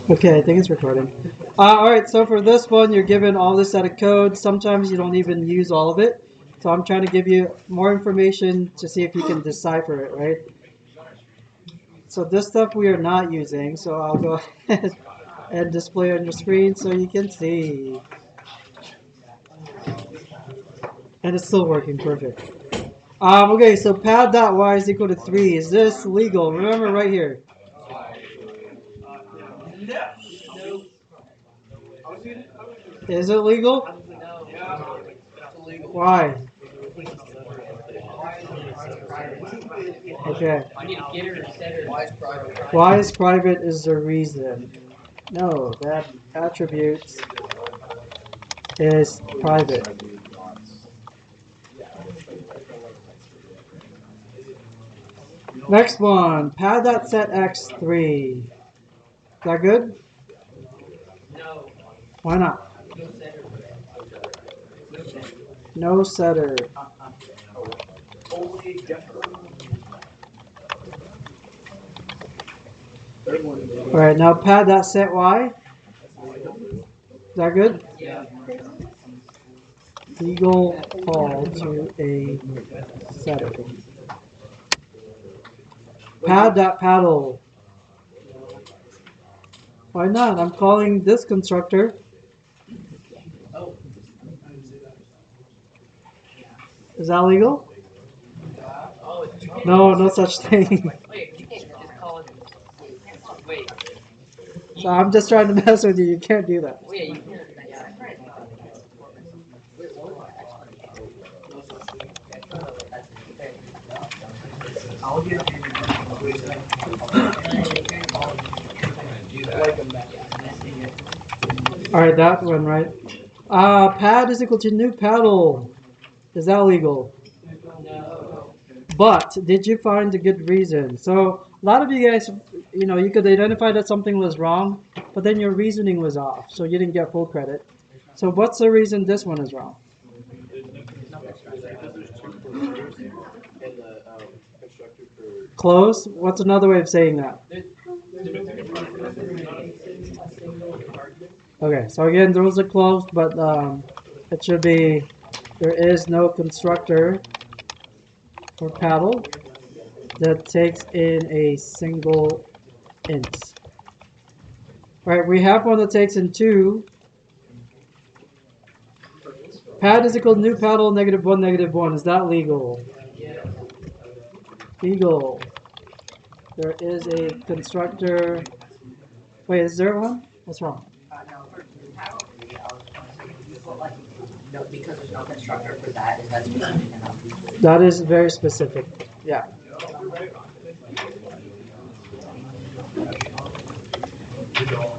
Okay, I think it's recording. Alright, so for this one, you're given all this set of code. Sometimes you don't even use all of it. So I'm trying to give you more information to see if you can decipher it, right? So this stuff we are not using, so I'll go ahead and display on your screen so you can see. And it's still working perfect. Okay, so pad.y is equal to 3. Is this legal? Remember right here. Is it legal? Why? Okay. Why is private is the reason? No, that attribute is private. Next one, pad.set x3. Is that good? No. Why not? No setter. Alright, now pad.set y. Is that good? Yeah. Legal call to a setter. Pad.paddle. Why not? I'm calling this constructor. Is that legal? No, no such thing. Wait, you can't just call it. Wait. So I'm just trying to mess with you. You can't do that. Wait, you can't. Yeah. Alright, that one, right? Pad is equal to new paddle. Is that legal? No. But did you find a good reason? So a lot of you guys, you could identify that something was wrong, but then your reasoning was off, so you didn't get full credit. So what's the reason this one is wrong? Close? What's another way of saying that? Okay, so again, those are closed, but it should be, there is no constructor for paddle that takes in a single int. Right, we have one that takes in 2. Pad is equal to new paddle, -1, -1. Is that legal? Yeah. Legal. There is a constructor. Wait, is there one? What's wrong? No, because there's no constructor for that, is that specific enough? That is very specific. Yeah.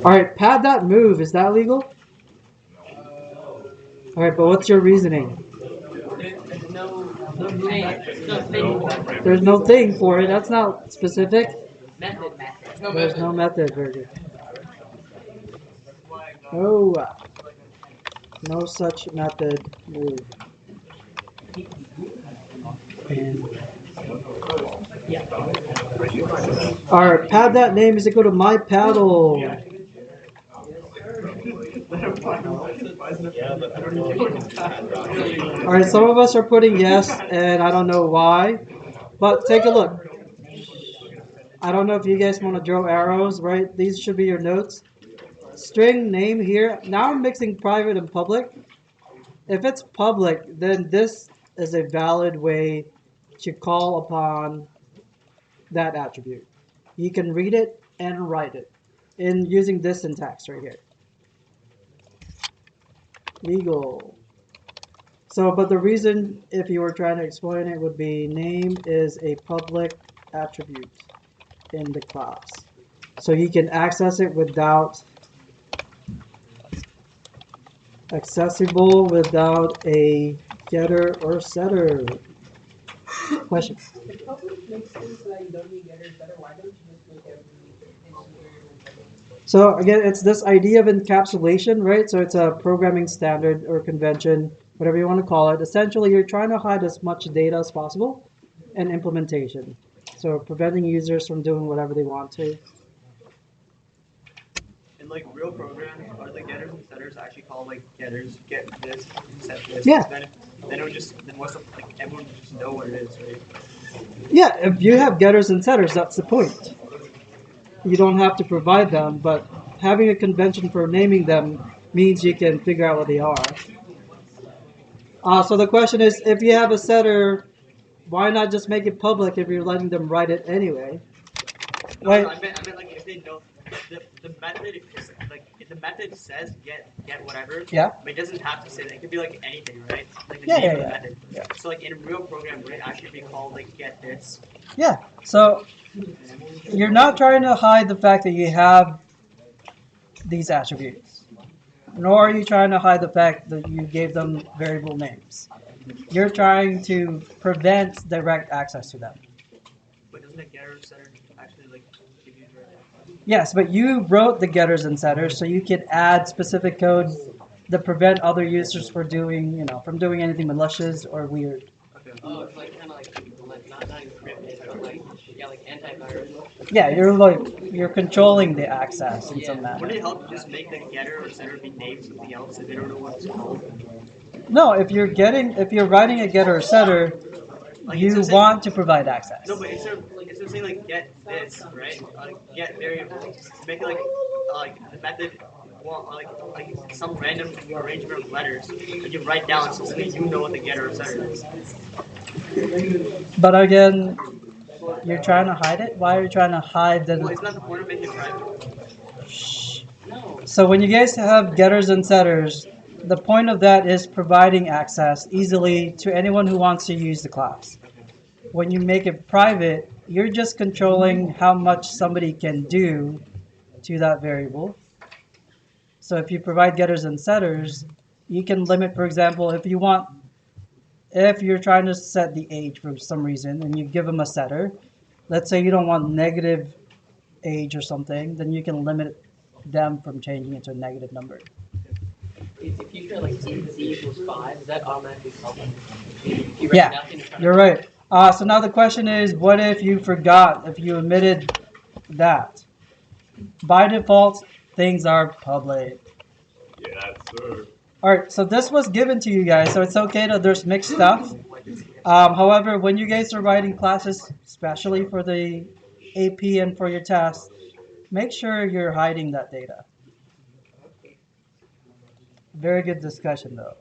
Alright, pad.move, is that legal? Alright, but what's your reasoning? There's no thing. There's no thing for it. That's not specific. Method. There's no method, very good. Oh, no such method move. Our pad.name is equal to my paddle. Alright, some of us are putting yes, and I don't know why, but take a look. I don't know if you guys want to draw arrows, right? These should be your notes. String name here. Now I'm mixing private and public. If it's public, then this is a valid way to call upon that attribute. You can read it and write it in using this syntax right here. Legal. So, but the reason, if you were trying to explain it, would be name is a public attribute in the class. So you can access it without accessible without a getter or setter. Question. The public makes sense that you don't need getters better. Why don't you just make every So again, it's this idea of encapsulation, right? So it's a programming standard or convention, whatever you want to call it. Essentially, you're trying to hide as much data as possible and implementation. So preventing users from doing whatever they want to. in like real programs, are the getters and setters actually called like getters? Get this, set this. Yeah. Then it would just then most of like everyone would just know what it is, right? Yeah, if you have getters and setters, that's the point. You don't have to provide them, but having a convention for naming them means you can figure out what they are. So the question is, if you have a setter, why not just make it public if you're letting them write it anyway? No, Right? no, I meant like if they know the method is like if the method says get whatever, Yeah. but it doesn't have to say that. It could be like anything, right? Like the Yeah, name yeah, of the yeah. method. Yeah. So like in a real program, would it actually be called like get this? Yeah. So you're not trying to hide the fact that you have these attributes, nor are you trying to hide the fact that you gave them variable names. You're trying to prevent direct access to them. But doesn't a getter setter actually like give you direct access? Yes, but you wrote the getters and setters, so you can add specific code that prevent other users from doing anything malicious or weird. Okay. Oh, it's like kind of like not encrypted, but like yeah, like antivirus. Yeah, you're controlling the access in some Wouldn't manner. it help to just make the getter or setter be named something else if they don't know what it's called? No, if you're writing a getter or setter, Like you instead of saying- want to provide access. No, but instead of saying like get this, right? Get variable, make it like the method, well, like some random arrangement of letters that you write down so that you know what the getter or setter is. But again, you're trying to hide it. Why are you trying to hide Well, the? isn't that the point of making it private? No. So when you guys have getters and setters, the point of that is providing access easily to anyone who wants to use the class. When you make it private, you're just controlling how much somebody can do to that variable. So if you provide getters and setters, you can limit, for example, if you're trying to set the age for some reason and you give them a setter, let's say you don't want negative age or something, then you can limit them from changing it to a negative number. If you feel like z equals 5, is that automatically public? If you write Yeah, nothing in front you're of right. So now the question is, what if you forgot, if you omitted that? By default, things are public. Yes, sir. All right, so this was given to you guys, so it's okay that there's mixed stuff. However, when you guys are writing classes, especially for the AP and for your tests, make sure you're hiding that data. Very good discussion, though.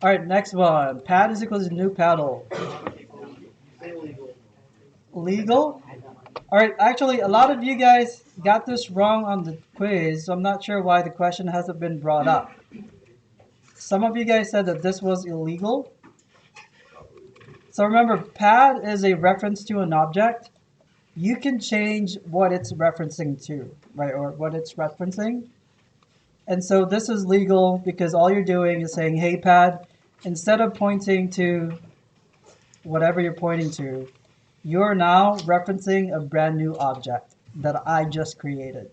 All right, next one. Pad is equal to new paddle. Legal? All right, actually, a lot of you guys got this wrong on the quiz, so I'm not sure why the question hasn't been brought up. Some of you guys said that this was illegal. So remember, pad is a reference to an object. You can change what it's referencing to, right, or what it's referencing. And so this is legal because all you're doing is saying, hey, pad, instead of pointing to whatever you're pointing to, you're now referencing a brand new object that I just created.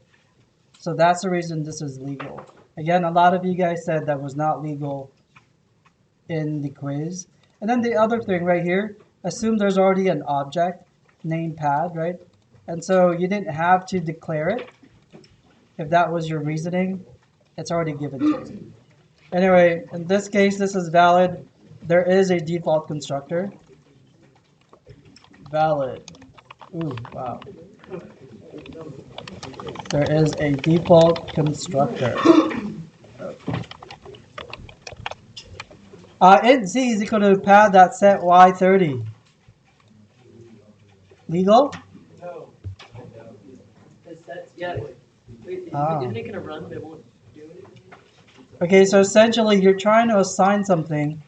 So that's the reason this is legal. Again, a lot of you guys said that was not legal in the quiz. And then the other thing right here, assume there's already an object named pad, right? And so you didn't have to declare it. If that was your reasoning, it's already given to you. Anyway, in this case, this is valid. There is a default constructor. Valid. Ooh, wow. There is a default constructor. Int z is equal to pad.set y30. Legal? No. That's, yeah. Wait, Ah. isn't it gonna run, but it won't do anything? Okay, so essentially you're trying to assign something.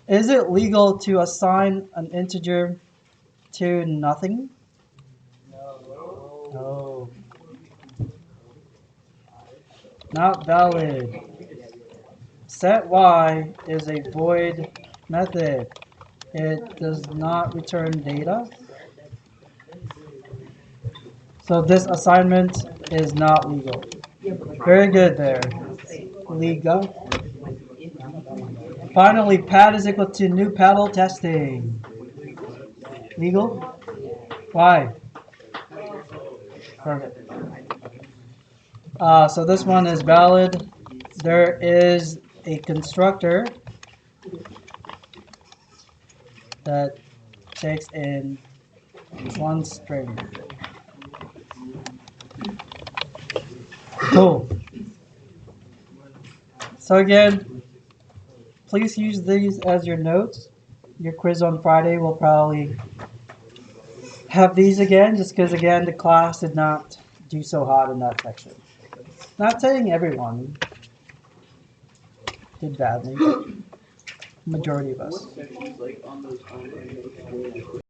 Is it legal to assign an integer to nothing? No. Not valid. Set y is a void method. It does not return data. So this assignment is not legal. Very good there. Legal. Finally, pad is equal to new paddle testing. Legal? Why? Perfect. So this one is valid. There is a constructor that takes in one string. Cool. So again, please use these as your notes. Your quiz on Friday will probably have these again, just because again the class did not do so hot in that section. Not saying everyone did badly, but majority of us. What sections like on those online notes?